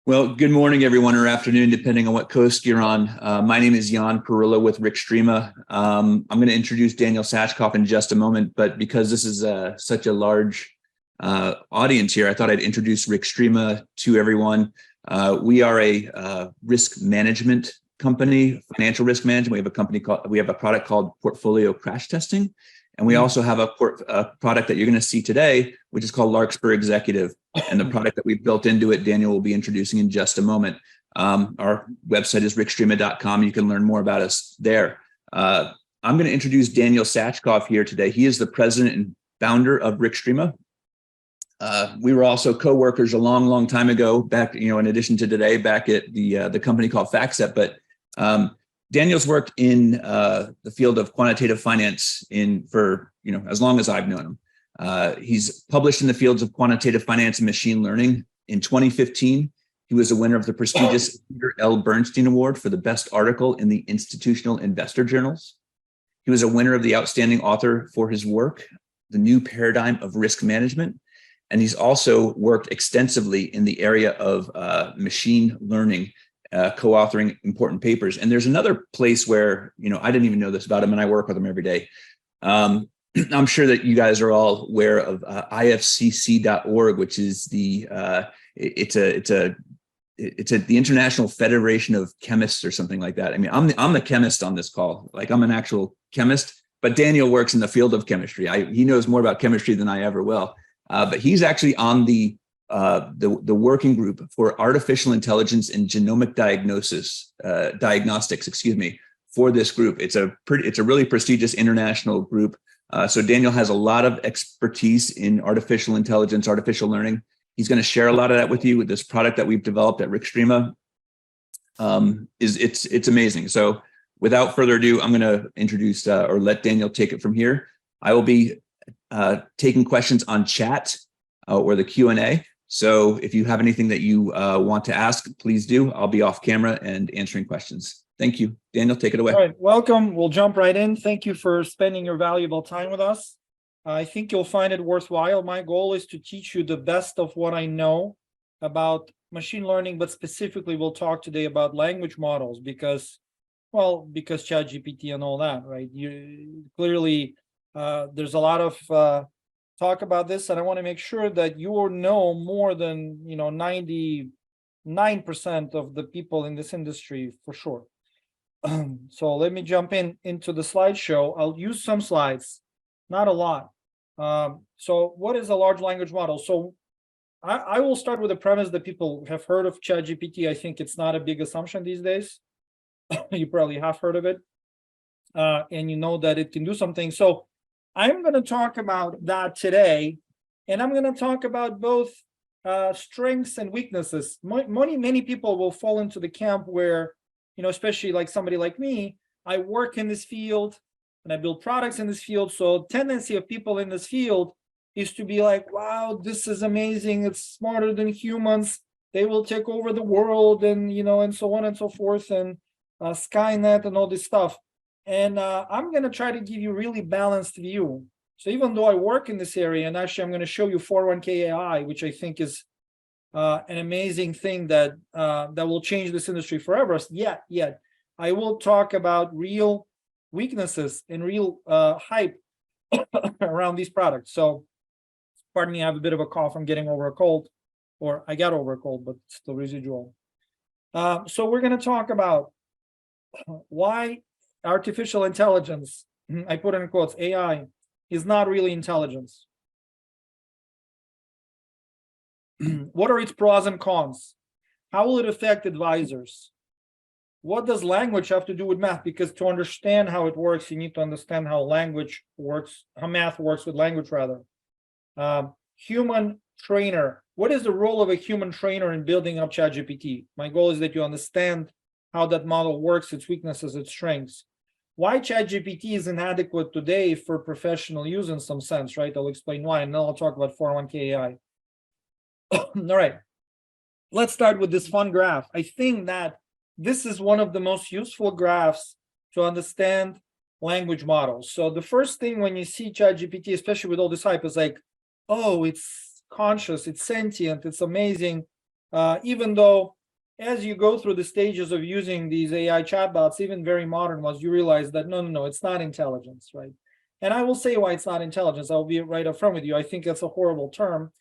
Well, good morning, everyone, or afternoon, depending on what coast you're on. My name is Jan Perillo with Rickstreama. I'm going to introduce Daniel Satchkoff in just a moment, but because this is such a large audience here, I thought I'd introduce Rickstreama to everyone. We are a risk management company, financial risk management. We have a product called Portfolio Crash Testing, and we also have a product that you're going to see today, which is called Larkspur Executive. And the product that we've built into it, Daniel will be introducing in just a moment. Our website is rickstreama.com. You can learn more about us there. I'm going to introduce Daniel Satchkoff here today. He is the president and founder of Rickstreama. We were also co-workers a long time ago, back, in addition to today, back at the company called FactSet. But Daniel's worked in the field of quantitative finance for as long as I've known him. He's published in the fields of quantitative finance and machine learning. In 2015, he was a winner of the prestigious Peter L. Bernstein Award for the best article in the Institutional Investor Journals. He was a winner of the Outstanding Author for his work, The New Paradigm of Risk Management. And he's also worked extensively in the area of machine learning, co-authoring important papers. And there's another place where, I didn't even know this about him, and I work with him every day. I'm sure that you guys are all aware of ifcc.org, which is the International Federation of Chemists or something like that. I mean, I'm the chemist on this call. Like, I'm an actual chemist, but Daniel works in the field of chemistry. He knows more about chemistry than I ever will. But he's actually on the working group for artificial intelligence and genomic diagnostics, for this group. It's a really prestigious international group. So Daniel has a lot of expertise in artificial intelligence, artificial learning. He's going to share a lot of that with you with this product that we've developed at Rickstreama. It's amazing. So without further ado, I'm going to introduce or let Daniel take it from here. I will be taking questions on chat or the Q&A. So if you have anything that you want to ask, please do. I'll be off camera and answering questions. Thank you. Daniel, take it away. All right, welcome. We'll jump right in. Thank you for spending your valuable time with us. I think you'll find it worthwhile. My goal is to teach you the best of what I know about machine learning, but specifically we'll talk today about language models because ChatGPT and all that, right? Clearly, there's a lot of talk about this, and I want to make sure that you know more than 99% of the people in this industry for sure. So let me jump into the slideshow. I'll use some slides, not a lot. So what is a large language model? So I will start with the premise that people have heard of ChatGPT. I think it's not a big assumption these days. You probably have heard of it, and you know that it can do something. So I'm going to talk about that today, and I'm going to talk about both strengths and weaknesses. Many people will fall into the camp where, especially like somebody like me, I work in this field and I build products in this field. So tendency of people in this field is to be like, wow, this is amazing. It's smarter than humans. They will take over the world and, and so on and so forth, and Skynet and all this stuff. And I'm going to try to give you really balanced view. So even though I work in this area, and actually I'm going to show you 401k AI, which I think is an amazing thing that will change this industry forever. Yet I will talk about real weaknesses and real hype around these products. So pardon me, I have a bit of a cough. I'm getting over a cold, or I got over a cold, but still residual. So we're going to talk about why artificial intelligence, I put in quotes, AI, is not really intelligence. What are its pros and cons? How will it affect advisors? What does language have to do with math? Because to understand how it works, you need to understand how language works, how math works with language, rather. Human trainer. What is the role of a human trainer in building up ChatGPT? My goal is that you understand how that model works, its weaknesses, its strengths. Why ChatGPT is inadequate today for professional use in some sense, right? I'll explain why, and then I'll talk about 401k AI. All right, let's start with this fun graph. I think that this is one of the most useful graphs to understand language models. So the first thing when you see ChatGPT, especially with all this hype, is like, oh, it's conscious, it's sentient, it's amazing. even though as you go through the stages of using these AI chatbots, even very modern ones, you realize that no, it's not intelligence, right? And I will say why it's not intelligence. I'll be right up front with you. I think that's a horrible term.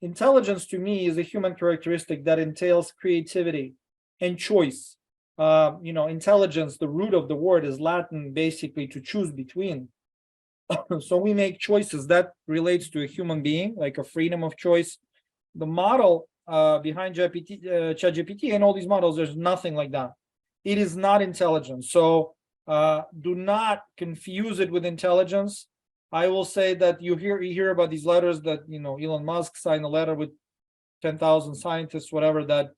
Intelligence to me is a human characteristic that entails creativity and choice. Intelligence, the root of the word is Latin, basically to choose between. So we make choices that relates to a human being, like a freedom of choice. The model behind ChatGPT and all these models, there's nothing like that. It is not intelligence. So do not confuse it with intelligence. I will say that you hear about these letters that Elon Musk signed a letter with 10,000 scientists, whatever, that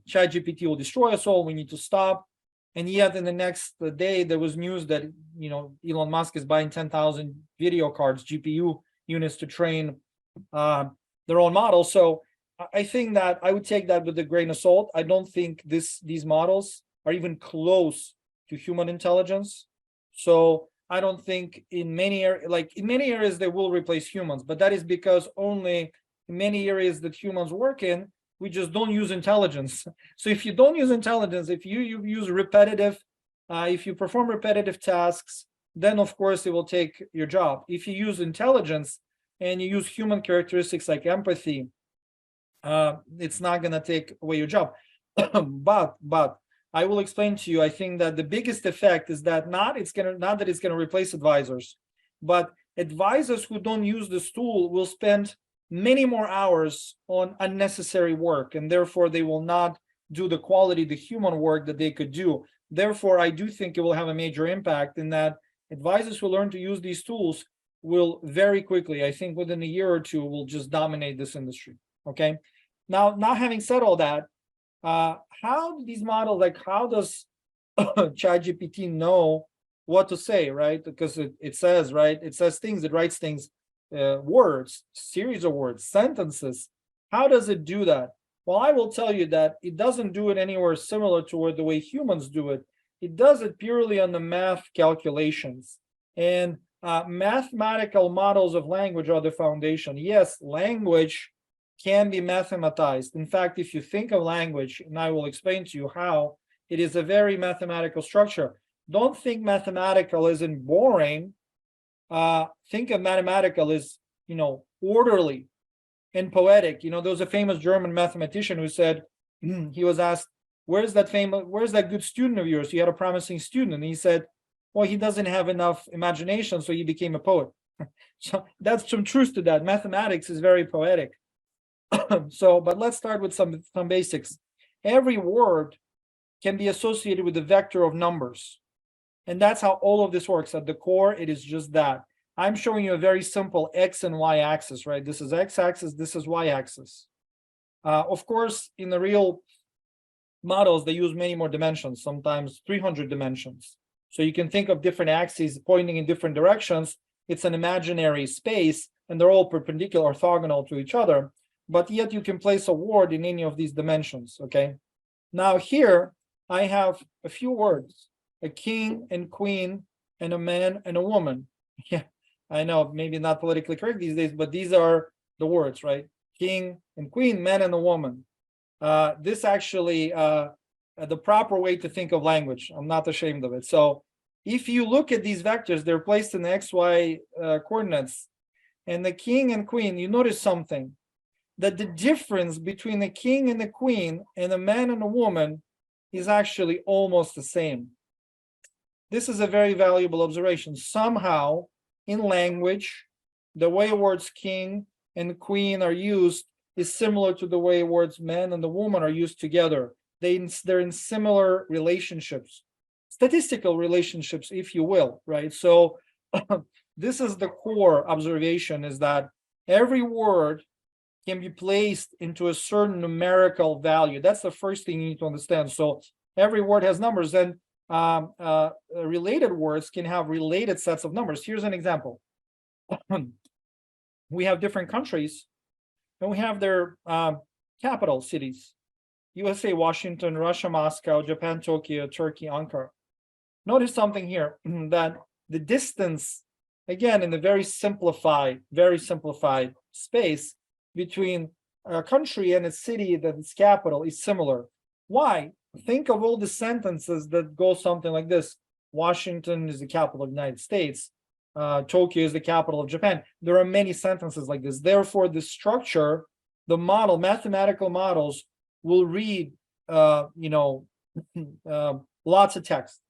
ChatGPT will destroy us all. We need to stop. And yet, in the next day, there was news that Elon Musk is buying 10,000 video cards, GPU units, to train their own model. So I think that I would take that with a grain of salt. I don't think these models are even close to human intelligence. So I don't think in many areas they will replace humans, but that is because only in many areas that humans work in, we just don't use intelligence. So if you don't use intelligence, if you use if you perform repetitive tasks, then of course it will take your job. If you use intelligence and you use human characteristics like empathy, it's not going to take away your job. But I will explain to you, I think that the biggest effect is that not that it's going to replace advisors, but advisors who don't use this tool will spend many more hours on unnecessary work, and therefore they will not do the human work that they could do. Therefore, I do think it will have a major impact in that advisors who learn to use these tools will very quickly, I think within a year or two, will just dominate this industry. Okay. Now having said all that, how do these models, how does ChatGPT know what to say, right? Because it says, right? It says things, it writes things, words, series of words, sentences. How does it do that? Well, I will tell you that it doesn't do it anywhere similar to the way humans do it. It does it purely on the math calculations. And mathematical models of language are the foundation. Yes, language can be mathematized. In fact, if you think of language, and I will explain to you how, it is a very mathematical structure. Don't think mathematical as in boring. Think of mathematical as, orderly and poetic. There was a famous German mathematician who said, he was asked, where's that good student of yours? You had a promising student. And he said, well, he doesn't have enough imagination, so he became a poet. So that's some truth to that. Mathematics is very poetic. But let's start with some basics. Every word can be associated with the vector of numbers. And that's how all of this works. At the core, it is just that. I'm showing you a very simple X and Y axis, right? This is X axis, this is Y axis. Of course, in the real models, they use many more dimensions, sometimes 300 dimensions. So you can think of different axes pointing in different directions. It's an imaginary space, and they're all perpendicular, orthogonal to each other. But yet you can place a word in any of these dimensions, okay? Now here, I have a few words. A king and queen and a man and a woman. Yeah, I know, maybe not politically correct these days, but these are the words, right? King and queen, man and a woman. This actually, the proper way to think of language. I'm not ashamed of it. So if you look at these vectors, they're placed in the XY coordinates. And the king and queen, you notice something, that the difference between the king and the queen and a man and a woman is actually almost the same. This is a very valuable observation. Somehow, in language, the way words king and queen are used is similar to the way words man and the woman are used together. They're in similar relationships, statistical relationships, if you will, right? So this is the core observation, is that every word can be placed into a certain numerical value. That's the first thing you need to understand. So every word has numbers, and related words can have related sets of numbers. Here's an example. We have different countries, and we have their capital cities. USA, Washington, Russia, Moscow, Japan, Tokyo, Turkey, Ankara. Notice something here, that the distance, again, in the very simplified space between country and a city that its capital is similar. Why? Think of all the sentences that go something like this. Washington is the capital of the United States. Tokyo is the capital of Japan. There are many sentences like this. Therefore, the structure, the model, mathematical models will read, lots of text.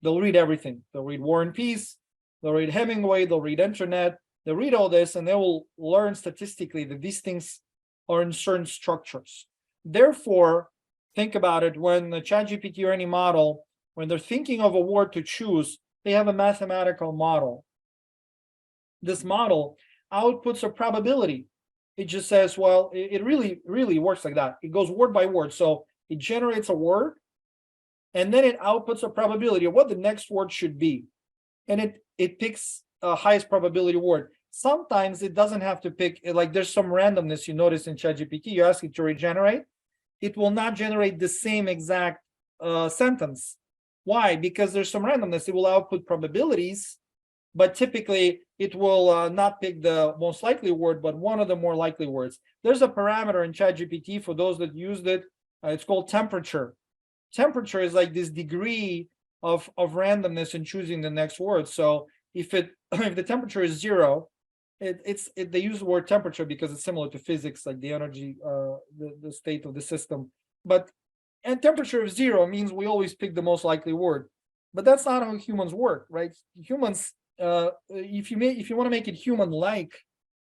They'll read everything. They'll read War and Peace. They'll read Hemingway. They'll read Internet. They'll read all this, and they will learn statistically that these things are in certain structures. Therefore, think about it, when the ChatGPT or any model, when they're thinking of a word to choose, they have a mathematical model. This model outputs a probability. It just says, well, it really, really works like that. It goes word by word. So it generates a word, and then it outputs a probability of what the next word should be. And it picks a highest probability word. Sometimes it doesn't have to pick, like there's some randomness you notice in ChatGPT. You ask it to regenerate, it will not generate the same exact sentence. Why? Because there's some randomness. It will output probabilities, but typically it will not pick the most likely word, but one of the more likely words. There's a parameter in ChatGPT for those that used it. It's called temperature. Temperature is like this degree of randomness in choosing the next word. So if the temperature is 0, they use the word temperature because it's similar to physics, like the energy, the state of the system. And temperature of 0 means we always pick the most likely word. But that's not how humans work, right? Humans, if you want to make it human-like,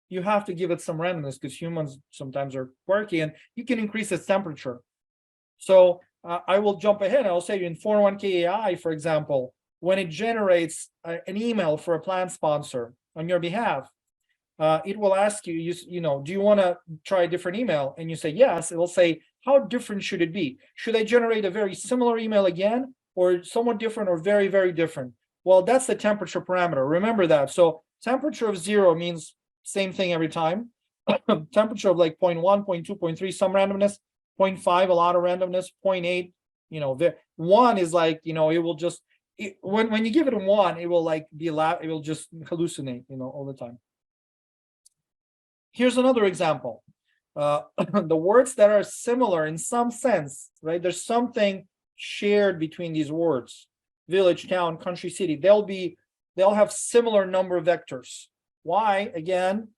you have to give it some randomness, because humans sometimes are quirky, and you can increase its temperature. So I will jump ahead. I'll say in 401k AI, for example, when it generates an email for a plan sponsor on your behalf, it will ask you, do you want to try a different email? And you say yes. It will say, how different should it be? Should I generate a very similar email again, or somewhat different, or very, very different? Well, that's the temperature parameter. Remember that. So temperature of 0 means same thing every time. Temperature of like 0.1, 0.2, 0.3, some randomness. 0.5, a lot of randomness. 0.8, 1 is like, it will just, when you give it a 1, it will like be loud. It will just hallucinate, all the time. Here's another example. The words that are similar in some sense, right? There's something shared between these words. Village, town, country, city. They'll have similar number of vectors. Why? Again,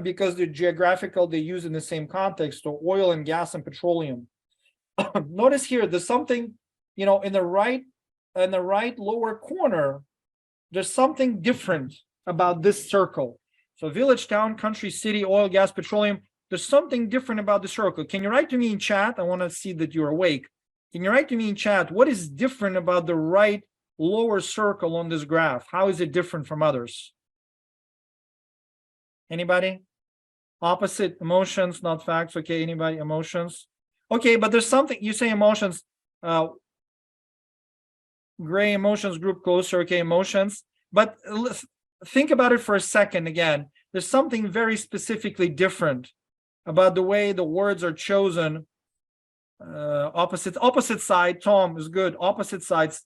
because they're geographical, they use in the same context. So oil and gas and petroleum. Notice here, there's something, in the right lower corner, there's something different about this circle. So village, town, country, city, oil, gas, petroleum. There's something different about the circle. Can you write to me in chat? I want to see that you're awake. Can you write to me in chat, what is different about the right lower circle on this graph? How is it different from others? Anybody? Opposite, emotions, not facts. Okay, anybody? Emotions. Okay, but there's something, you say emotions. Gray, emotions, group closer. Okay, emotions. But think about it for a second again. There's something very specifically different about the way the words are chosen. Opposite side. Tom is good. Opposite sides,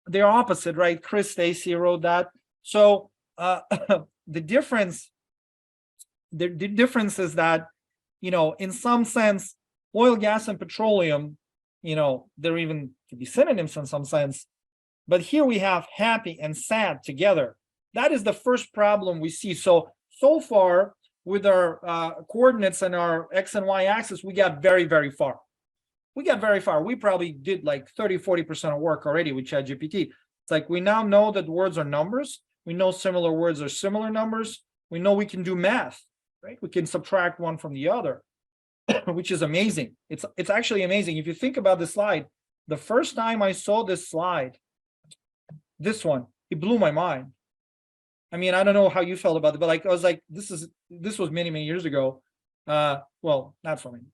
they're opposite, right? Chris Stacy wrote that. So the difference is that, in some sense, oil, gas, and petroleum, they're even to be synonyms in some sense. But here we have happy and sad together. That is the first problem we see. So far with our coordinates and our X and Y axis, we got very, very far. We probably did like 30-40% of work already with ChatGPT. It's like we now know that words are numbers. We know similar words are similar numbers. We know we can do math, right? We can subtract one from the other, which is amazing. It's actually amazing. If you think about the slide, the first time I saw this slide, this one, it blew my mind. I mean, I don't know how you felt about it, but I was like, this was many, many years ago. Well, not so many,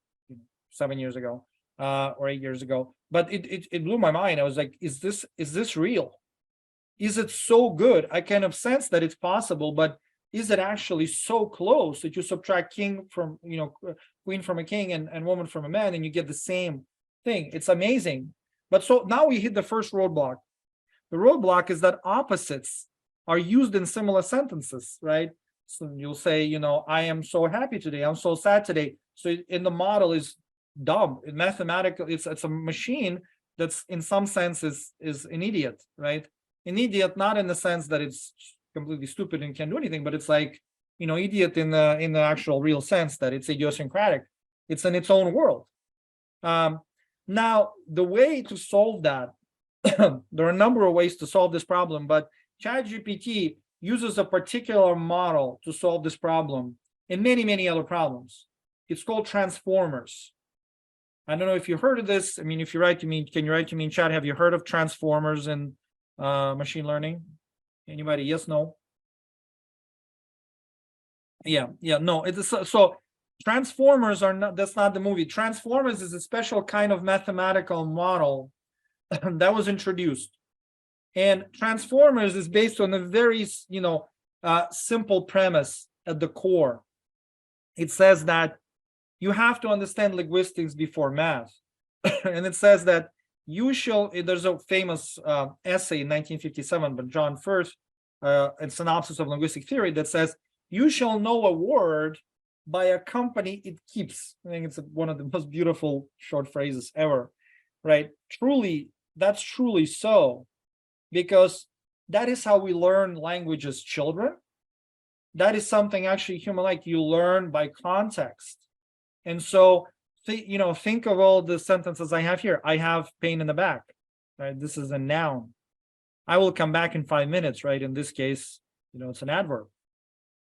7 years ago. Or 8 years ago, but it blew my mind. I was like, is this real? Is it so good? I kind of sense that it's possible, but is it actually so close that you subtract king from, queen from a king and woman from a man, and you get the same thing? It's amazing. But so now we hit the first roadblock. The roadblock is that opposites are used in similar sentences, right? So you'll say, I am so happy today. I'm so sad today. So in the model is dumb. Mathematical, it's a machine that's in some sense is an idiot, right? An idiot, not in the sense that it's completely stupid and can't do anything, but it's like, idiot in the actual real sense that it's idiosyncratic. It's in its own world. Now, the way to solve that, there are a number of ways to solve this problem, but ChatGPT uses a particular model to solve this problem and many, many other problems. It's called transformers. I don't know if you heard of this. I mean, if you write to me, can you write to me in chat? Have you heard of transformers in machine learning? Anybody? Yes, no? Yeah, no. It's so transformers are not, that's not the movie. Transformers is a special kind of mathematical model that was introduced. And transformers is based on a very, simple premise at the core. It says that you have to understand linguistics before math. And it says that there's a famous essay in 1957 by John Firth, a synopsis of linguistic theory that says, you shall know a word by a company it keeps. I think it's one of the most beautiful short phrases ever, right? Truly, that's truly so, because that is how we learn language as children. That is something actually human-like. You learn by context. And so, think of all the sentences I have here. I have pain in the back, right? This is a noun. I will come back in 5 minutes, right? In this case, it's an adverb.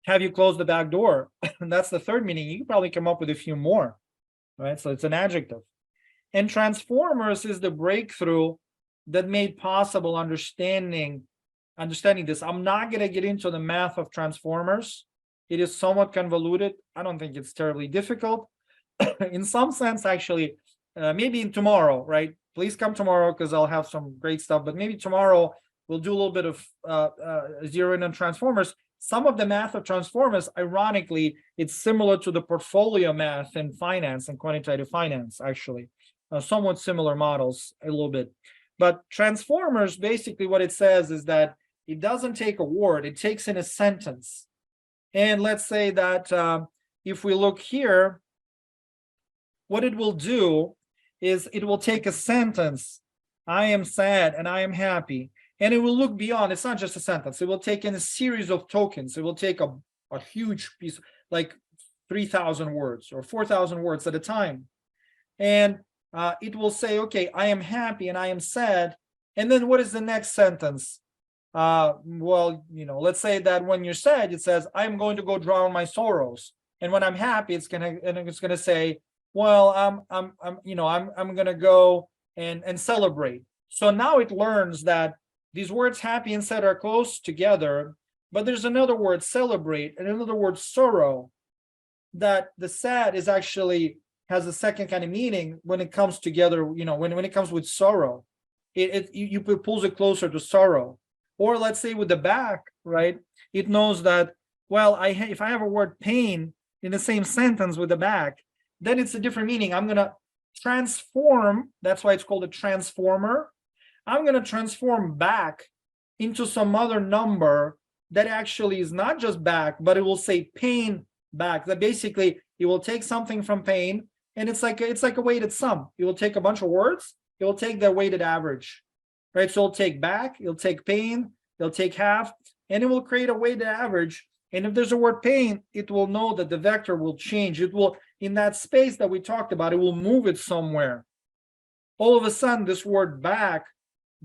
Have you closed the back door? And that's the third meaning. You can probably come up with a few more, right? So it's an adjective. And transformers is the breakthrough that made possible understanding this. I'm not going to get into the math of transformers. It is somewhat convoluted. I don't think it's terribly difficult. In some sense, actually, maybe in tomorrow, right? Please come tomorrow because I'll have some great stuff. But maybe tomorrow we'll do a little bit of zero in on transformers. Some of the math of transformers, ironically, it's similar to the portfolio math in finance and quantitative finance, actually. Somewhat similar models, a little bit. But transformers, basically what it says is that it doesn't take a word, it takes in a sentence. And let's say that if we look here, what it will do is it will take a sentence, I am sad and I am happy, and it will look beyond. It's not just a sentence. It will take in a series of tokens. It will take a huge piece, like 3,000 words or 4,000 words at a time. And it will say, okay, I am happy and I am sad. And then what is the next sentence? Well, let's say that when you're sad, it says, I'm going to go drown my sorrows. And when I'm happy, it's gonna say, well, I'm gonna go and celebrate. So now it learns that these words happy and sad are close together, but there's another word, celebrate, and another word, sorrow, that the sad is actually has a second kind of meaning when it comes together, when it comes with sorrow. You pulls it closer to sorrow. Or let's say with the back, right? It knows that, well, if I have a word pain in the same sentence with the back, then it's a different meaning. I'm going to transform, that's why it's called a transformer. I'm going to transform back into some other number that actually is not just back, but it will say pain back. That basically, it will take something from pain, and it's like a weighted sum. It will take a bunch of words, it will take their weighted average, right? So it'll take back, it'll take pain, it'll take half, and it will create a weighted average. And if there's a word pain, it will know that the vector will change. It will, in that space that we talked about, it will move it somewhere. All of a sudden, this word back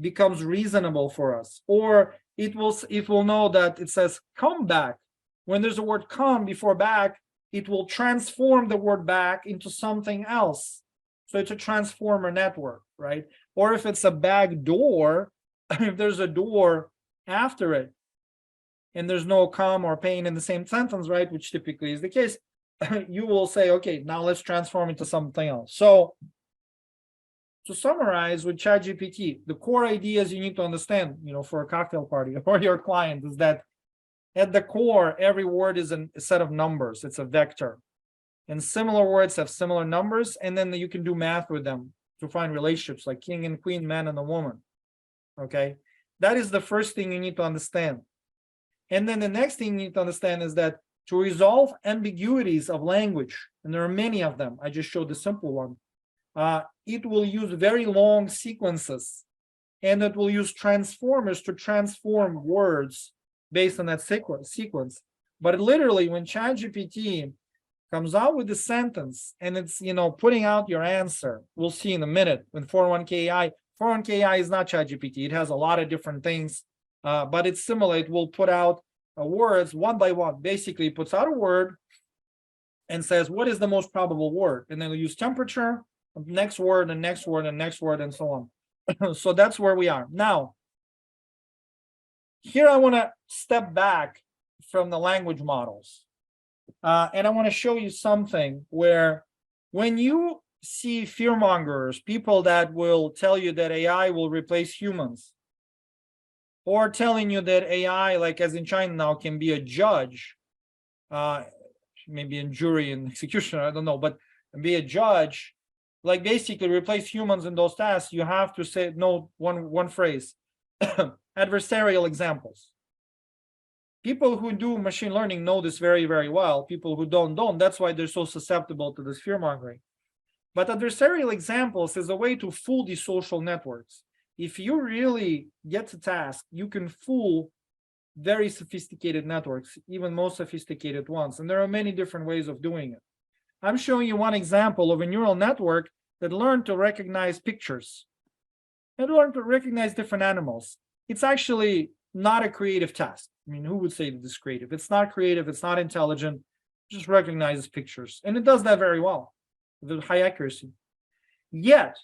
becomes reasonable for us. Or it will know that it says come back. When there's a word come before back, it will transform the word back into something else. So it's a transformer network, right? Or if it's a back door, if there's a door after it, and there's no come or pain in the same sentence, right, which typically is the case, you will say, okay, now let's transform into something else. So to summarize with ChatGPT, the core ideas you need to understand, for a cocktail party or your client is that at the core, every word is a set of numbers. It's a vector. And similar words have similar numbers, and then you can do math with them to find relationships like king and queen, man and a woman. Okay? That is the first thing you need to understand. And then the next thing you need to understand is that to resolve ambiguities of language, and there are many of them. I just showed the simple one. It will use very long sequences, and it will use transformers to transform words based on that sequence. But literally, when ChatGPT comes out with the sentence and it's, putting out your answer, we'll see in a minute when 401k AI is not ChatGPT. It has a lot of different things, but it's similar. It will put out words one by one. Basically, it puts out a word and says, what is the most probable word? And then it'll use temperature, next word, and next word, and next word, and so on. So that's where we are. Now, here I want to step back from the language models. And I want to show you something where when you see fearmongers, people that will tell you that AI will replace humans, or telling you that AI, like as in China now, can be a judge, maybe in jury and executioner, I don't know, but be a judge, like basically replace humans in those tasks, you have to say no, one phrase. Adversarial examples. People who do machine learning know this very, very well. People who don't. That's why they're so susceptible to this fear-mongering. But adversarial examples is a way to fool these social networks. If you really get to task, you can fool very sophisticated networks, even most sophisticated ones. And there are many different ways of doing it. I'm showing you one example of a neural network that learned to recognize pictures. It learned to recognize different animals. It's actually not a creative task. I mean, who would say that it's creative? It's not creative. It's not intelligent. It just recognizes pictures. And it does that very well with high accuracy. Yet,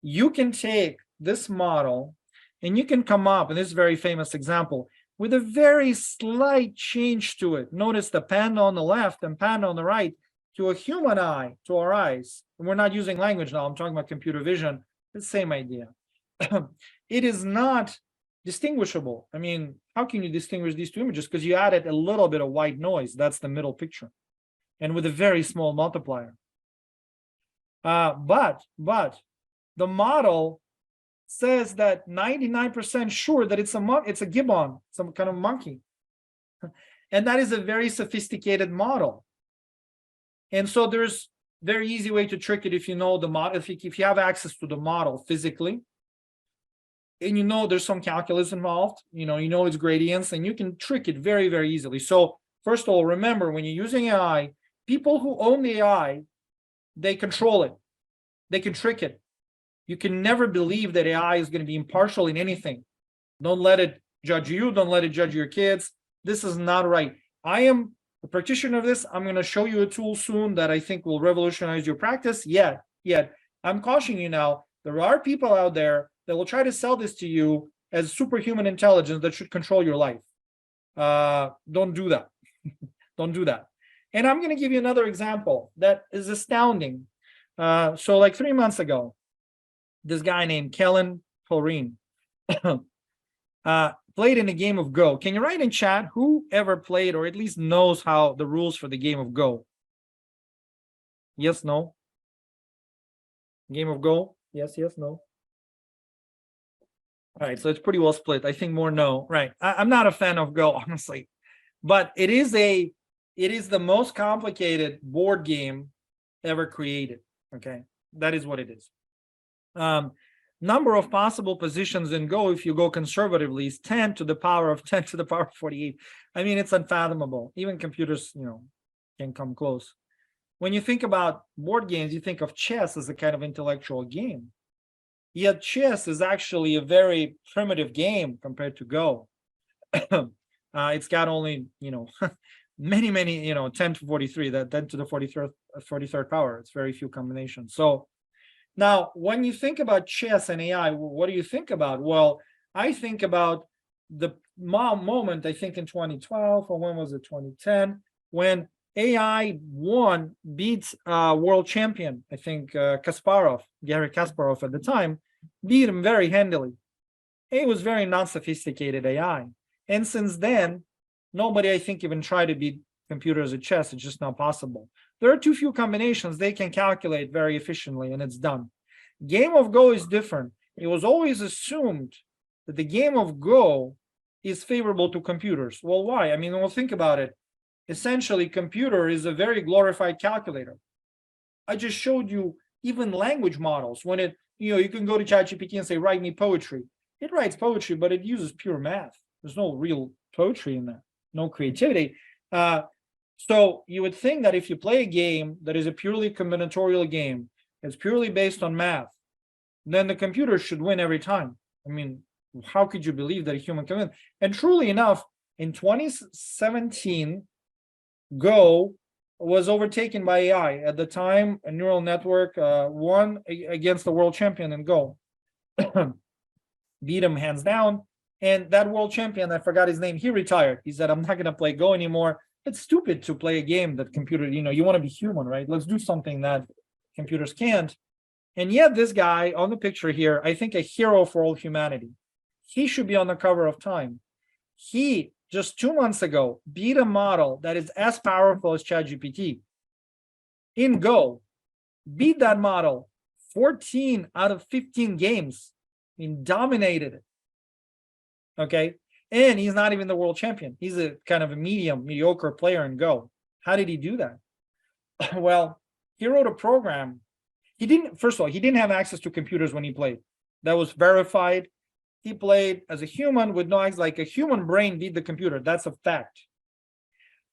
you can take this model and you can come up, and this very famous example, with a very slight change to it. Notice the panda on the left and panda on the right to a human eye, to our eyes. And we're not using language now. I'm talking about computer vision. It's the same idea. It is not distinguishable. I mean, how can you distinguish these two images? Because you added a little bit of white noise. That's the middle picture. And with a very small multiplier. But the model says that 99% sure that it's a gibbon, some kind of monkey. And that is a very sophisticated model. And so there's very easy way to trick it if you know the model, if you have access to the model physically, and there's some calculus involved, you know its gradients, and you can trick it very, very easily. So first of all, remember, when you're using AI, people who own the AI, they control it. They can trick it. You can never believe that AI is going to be impartial in anything. Don't let it judge you. Don't let it judge your kids. This is not right. I am a practitioner of this. I'm going to show you a tool soon that I think will revolutionize your practice. Yet, I'm cautioning you now, there are people out there that will try to sell this to you as superhuman intelligence that should control your life. Don't do that. Don't do that. And I'm going to give you another example that is astounding. So like 3 months ago, this guy named Kellen Polreen played in a game of Go. Can you write in chat who ever played or at least knows how the rules for the game of Go? Yes, no? Game of Go? Yes, no? All right, so it's pretty well split. I think more no. Right. I'm not a fan of Go, honestly. But it is the most complicated board game ever created. Okay, that is what it is. Number of possible positions in Go, if you go conservatively, is 10 to the power of 10 to the power of 48. I mean, it's unfathomable. Even computers, can come close. When you think about board games, you think of chess as a kind of intellectual game. Yet chess is actually a very primitive game compared to Go. It's got only, many, 10 to 43, that 10 to the 43rd power. It's very few combinations. So now, when you think about chess and AI, what do you think about? Well, I think about the moment, I think in 2012, or when was it, 2010, when AI beat world champion, I think Gary Kasparov at the time, beat him very handily. It was very non-sophisticated AI. And since then, nobody, I think, even tried to beat computers at chess. It's just not possible. There are too few combinations they can calculate very efficiently, and it's done. Game of Go is different. It was always assumed that the game of Go is favorable to computers. Well, why? I mean, well, think about it. essentially computer is a very glorified calculator. I just showed you even language models. When it, you can go to ChatGPT and say, write me poetry. It writes poetry, but it uses pure math. There's no real poetry in that, no creativity. So you would think that if you play a game that is a purely combinatorial game, it's purely based on math, then the computer should win every time. I mean, how could you believe that a human can win? And truly enough, in 2017, Go was overtaken by AI. At the time, a neural network won against the world champion in Go. Beat him hands down. And that world champion, I forgot his name, he retired. He said, I'm not going to play Go anymore. It's stupid to play a game that computer, you want to be human, right? Let's do something that computers can't. And yet this guy on the picture here, I think a hero for all humanity. He should be on the cover of Time. He, just 2 months ago, beat a model that is as powerful as ChatGPT in Go, beat that model 14 out of 15 games, dominated it. Okay. And he's not even the world champion. He's a kind of a mediocre player in Go. How did he do that? Well, he wrote a program. First of all, he didn't have access to computers when he played. That was verified. He played as a human with no access, like a human brain beat the computer. That's a fact.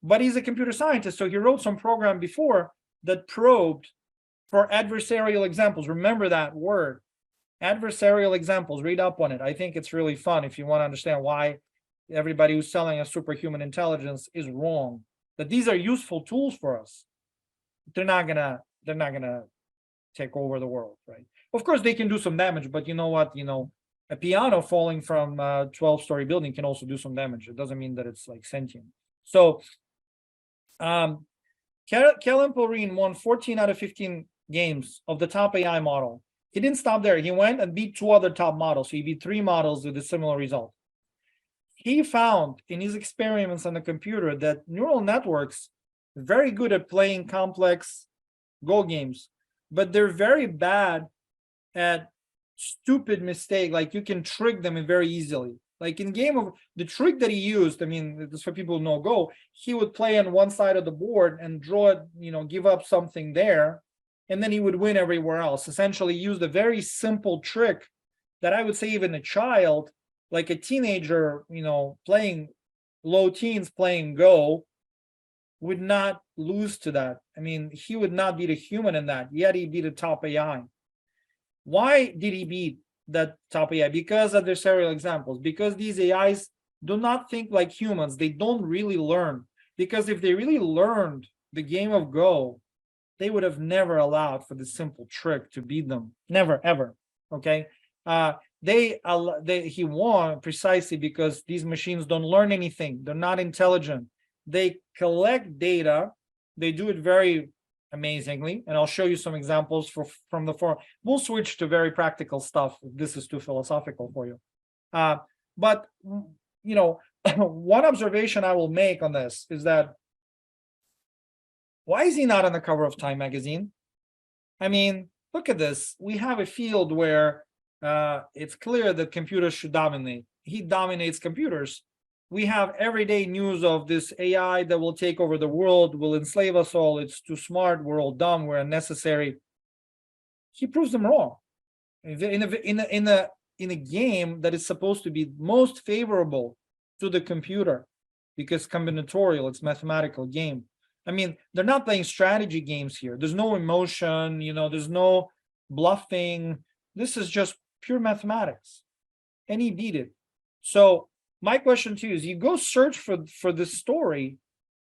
But he's a computer scientist, so he wrote some program before that probed for adversarial examples. Remember that word. Adversarial examples, read up on it. I think it's really fun if you want to understand why everybody who's selling a superhuman intelligence is wrong. That these are useful tools for us. They're not gonna take over the world, right? Of course, they can do some damage, but you know what? A piano falling from a 12-story building can also do some damage. It doesn't mean that it's like sentient. So, Kellen Porine won 14 out of 15 games of the top AI model. He didn't stop there. He went and beat 2 other top models. So he beat 3 models with a similar result. He found in his experiments on the computer that neural networks are very good at playing complex Go games, but they're very bad at stupid mistake. Like you can trick them very easily. Like in the trick that he used, I mean, this for people who know Go, he would play on one side of the board and draw it, give up something there. And then he would win everywhere else. Essentially used a very simple trick that I would say even a child, like a teenager, playing low teens, playing Go, would not lose to that. I mean, he would not beat a human in that, yet he beat a top AI. Why did he beat that top AI? Because of adversarial examples, because these AIs do not think like humans. They don't really learn. Because if they really learned the game of Go, they would have never allowed for this simple trick to beat them. Never, ever. Okay. He won precisely because these machines don't learn anything. They're not intelligent. They collect data. They do it very amazingly. And I'll show you some examples from the forum. We'll switch to very practical stuff. This is too philosophical for you. But, one observation I will make on this is that why is he not on the cover of Time magazine? I mean, look at this. We have a field where it's clear that computers should dominate. He dominates computers. We have everyday news of this AI that will take over the world, will enslave us all. It's too smart. We're all dumb. We're unnecessary. He proves them wrong. In a game that is supposed to be most favorable to the computer, because combinatorial, it's mathematical game. I mean, they're not playing strategy games here. There's no emotion, there's no bluffing. This is just pure mathematics. And he beat it. So my question to you is, you go search for this story,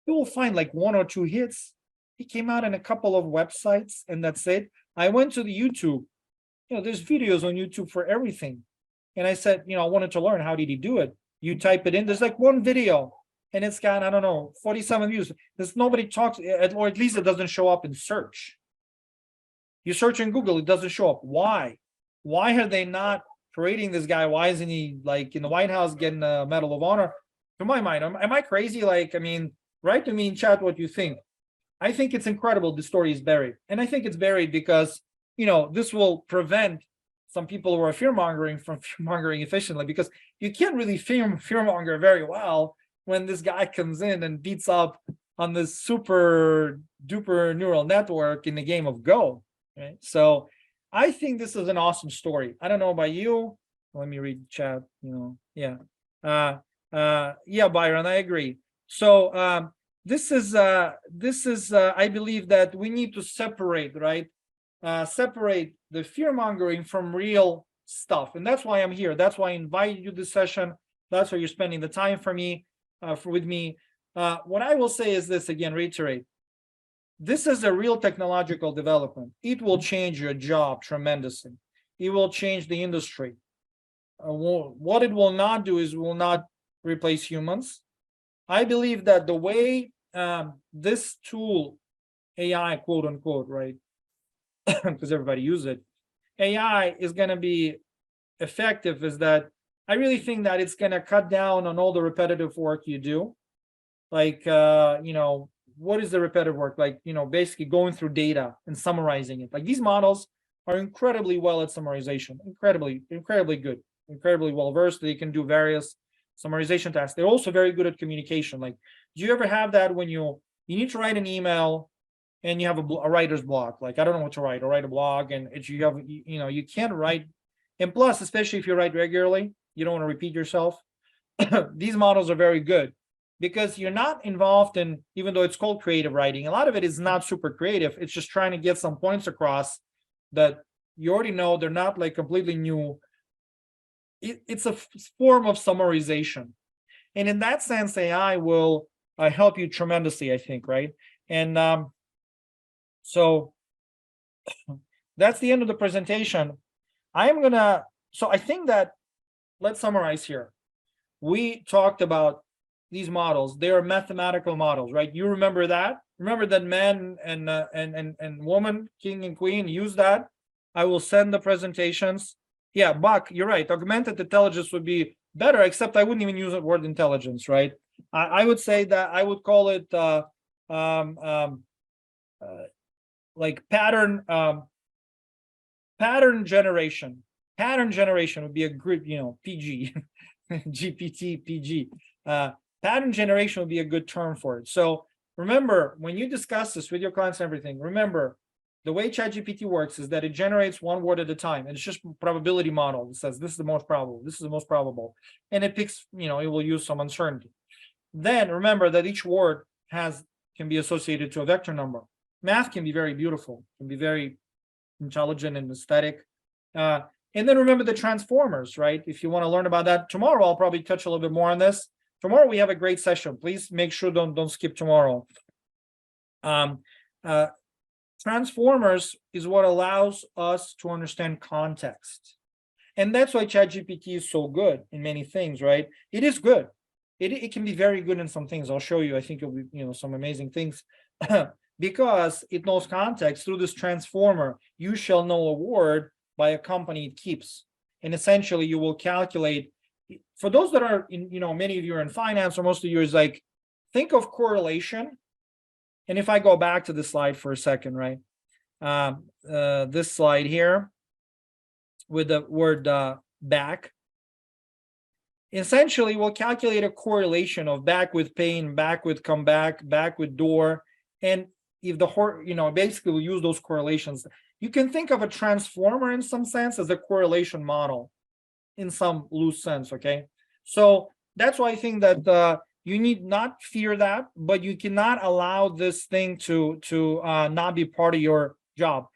you will find like 1 or 2 hits. He came out in a couple of websites and that's it. I went to the YouTube. There's videos on YouTube for everything. And I said, I wanted to learn, how did he do it? You type it in, there's like 1 video. And it's got, I don't know, 47 views. There's nobody talks, or at least it doesn't show up in search. You search in Google, it doesn't show up. Why? Why are they not parading this guy? Why isn't he like in the White House getting a Medal of Honor? To my mind, am I crazy? Write to me in chat what you think. I think it's incredible the story is buried. And I think it's buried because, this will prevent some people who are fear-mongering from fear-mongering efficiently, because you can't really fear-monger very well when this guy comes in and beats up on this super duper neural network in the game of Go, right? So I think this is an awesome story. I don't know about you. Let me read the chat, yeah. Yeah, Byron, I agree. So this is I believe that we need to separate, right? Separate the fear mongering from real stuff, and that's why I'm here. That's why I invited you this session. That's why you're spending the time with me. What I will say is this again, reiterate. This is a real technological development. It will change your job tremendously. It will change the industry. What it will not do is will not replace humans. I believe that the way this tool, AI, quote unquote, right, because everybody uses it, AI is going to be effective is that I really think that it's going to cut down on all the repetitive work you do. Like, what is the repetitive work? Like, basically going through data and summarizing it. Like these models are incredibly well at summarization, incredibly good, incredibly well versed. They can do various summarization tasks. They're also very good at communication. Like, do you ever have that when you need to write an email and you have a writer's block? Like, I don't know what to write. Or write a blog, and you can't write. And plus, especially if you write regularly, you don't want to repeat yourself. These models are very good because you're not involved in, even though it's called creative writing, a lot of it is not super creative. It's just trying to get some points across that you already know. They're not like completely new. It's a form of summarization. And in that sense, AI will help you tremendously, I think, right? And so that's the end of the presentation. So I think that, let's summarize here. We talked about these models. They are mathematical models, right? You remember that? Remember that man and woman, king and queen, use that. I will send the presentations. Yeah, Buck, you're right. Augmented intelligence would be better, except I wouldn't even use the word intelligence, right? I would say that I would call it like pattern generation. Pattern generation would be a good, PG, GPT, PG. Pattern generation would be a good term for it. So remember, when you discuss this with your clients and everything, remember the way ChatGPT works is that it generates one word at a time, and it's just probability model. It says this is the most probable, this is the most probable, and it picks, it will use some uncertainty. Then remember that each word can be associated to a vector number. Math can be very beautiful, can be very intelligent and aesthetic. And then remember the transformers, right? If you want to learn about that tomorrow, I'll probably touch a little bit more on this. Tomorrow we have a great session. Please make sure don't skip tomorrow. Transformers is what allows us to understand context. And that's why ChatGPT is so good in many things, right? It is good. It can be very good in some things. I'll show you. I think it'll be, some amazing things. Because it knows context through this transformer. You shall know a word by a company it keeps. And essentially you will calculate, for those that are in, many of you are in finance, or most of you is like, think of correlation. And if I go back to the slide for a second, right? This slide here with the word back, essentially we'll calculate a correlation of back with pain, back with come back with door. And if basically we'll use those correlations. You can think of a transformer in some sense as a correlation model in some loose sense, okay? So that's why I think that you need not fear that, but you cannot allow this thing to not be part of your job.